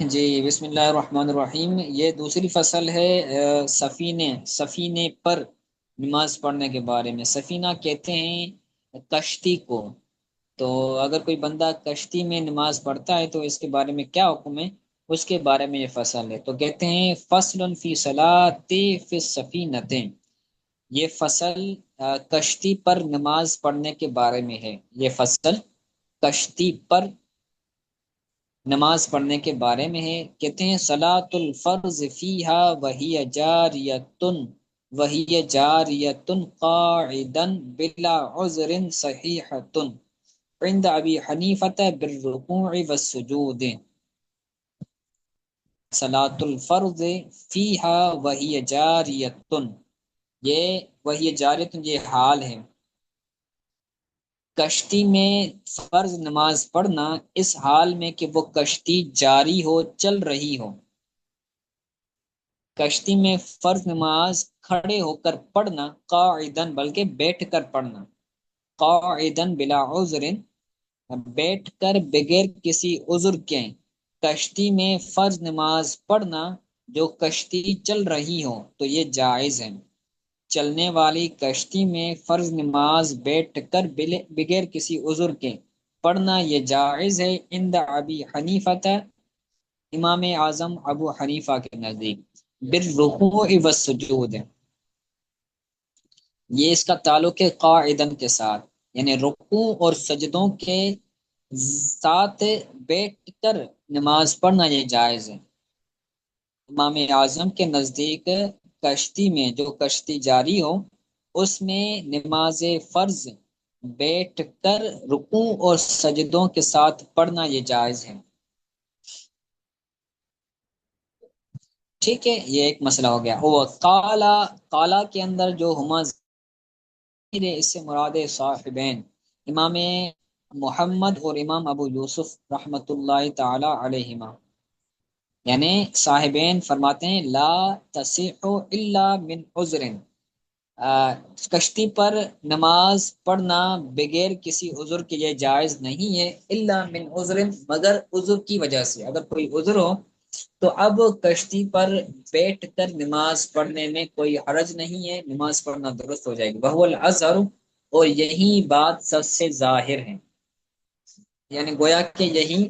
جی بسم اللہ الرحمن الرحیم، یہ دوسری فصل ہے سفینے پر نماز پڑھنے کے بارے میں۔ سفینہ کہتے ہیں کشتی کو۔ تو اگر کوئی بندہ کشتی میں نماز پڑھتا ہے تو اس کے بارے میں کیا حکم ہے، اس کے بارے میں یہ فصل ہے۔ تو کہتے ہیں فصل فی صلاۃ فی السفینۃ، یہ فصل کشتی پر نماز پڑھنے کے بارے میں ہے۔ یہ فصل کشتی پر نماز پڑھنے کے بارے میں ہے۔ کہتے ہیں صلاۃ الفرض فیہا وہی جاریۃ قاعدا بلا عذر صحیحۃ عند ابی حنیفۃ بالرکوع والسجود۔ صلاۃ الفرض فیہا وہی جاریۃ، یہ وہی جاریۃ یہ حال ہے، کشتی میں فرض نماز پڑھنا اس حال میں کہ وہ کشتی جاری ہو، چل رہی ہو۔ کشتی میں فرض نماز کھڑے ہو کر پڑھنا، قاعدن بلکہ بیٹھ کر پڑھنا، قاعدن بلا عذر بیٹھ کر بغیر کسی عذر کے کشتی میں فرض نماز پڑھنا جو کشتی چل رہی ہو تو یہ جائز ہے۔ چلنے والی کشتی میں فرض نماز بیٹھ کر بغیر کسی عذر کے پڑھنا یہ جائز ہے، عند ابی حنیفہ امام اعظم ابو حنیفہ کے نزدیک، بالرکوع والسجود، یہ اس کا تعلق ہے قاعدن کے ساتھ، یعنی رکوع اور سجدوں کے ساتھ بیٹھ کر نماز پڑھنا یہ جائز ہے۔ امام اعظم کے نزدیک کشتی میں جو کشتی جاری ہو اس میں نماز فرض بیٹھ کر رکوع اور سجدوں کے ساتھ پڑھنا یہ جائز ہے۔ ٹھیک ہے، یہ ایک مسئلہ ہو گیا۔ وہ قالا کے اندر جو ہما ضمیر ہے، اس سے مراد صاحبین امام محمد اور امام ابو یوسف رحمۃ اللہ تعالی علیہما، یعنی صاحبین فرماتے ہیں لا تصح الا من عذر، کشتی پر نماز پڑھنا بغیر کسی عذر کے یہ جائز نہیں ہے، الا من عذر مگر عذر کی وجہ سے، اگر کوئی عذر ہو تو اب کشتی پر بیٹھ کر نماز پڑھنے میں کوئی حرج نہیں ہے، نماز پڑھنا درست ہو جائے گی۔ وہو الازہر، اور یہی بات سب سے ظاہر ہے، یعنی گویا کہ یہی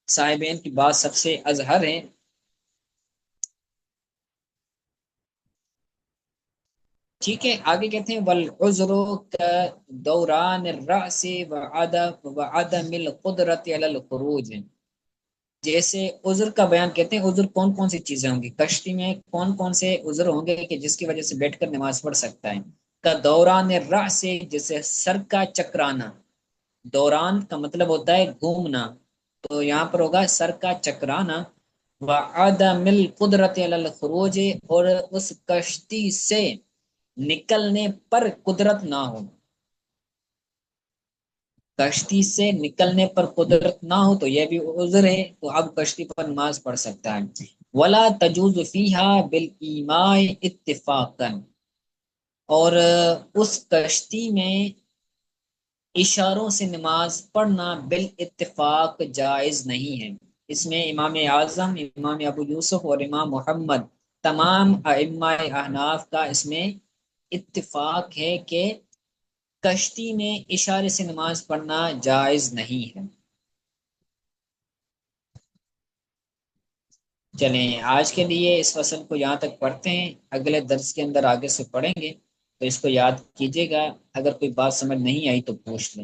صاحبین کی بات سب سے اظہر ہے۔ ٹھیک ہے، آگے کہتے ہیں والعذر کا دوران الرأس وعدم القدرت علی الخروج، جیسے عذر کا بیان کہتے ہیں عذر کون کون سی چیزیں ہوں گی کشتی میں، کون کون سے عذر ہوں گے کہ جس کی وجہ سے بیٹھ کر نماز پڑھ سکتا ہے۔ کا دوران الرأس، جیسے سر کا چکرانا، دوران کا مطلب ہوتا ہے گھومنا، تو یہاں پر ہوگا سر کا چکرانا، وعدم القدرت علی الخروج، اور اس کشتی سے نکلنے پر قدرت نہ ہو، کشتی سے نکلنے پر قدرت نہ ہو تو یہ بھی عذر ہے، تو اب کشتی پر نماز پڑھ سکتا ہے۔ ولا تجوز فیہا بالایماء اتفاقا، اور اس کشتی میں اشاروں سے نماز پڑھنا بالاتفاق جائز نہیں ہے۔ اس میں امام اعظم، امام ابو یوسف اور امام محمد، تمام ائمہ احناف کا اس میں اتفاق ہے کہ کشتی میں اشارے سے نماز پڑھنا جائز نہیں ہے۔ چلیں آج کے لیے اس فصل کو یہاں تک پڑھتے ہیں، اگلے درس کے اندر آگے سے پڑھیں گے، تو اس کو یاد کیجیے گا، اگر کوئی بات سمجھ نہیں آئی تو پوچھ لیں۔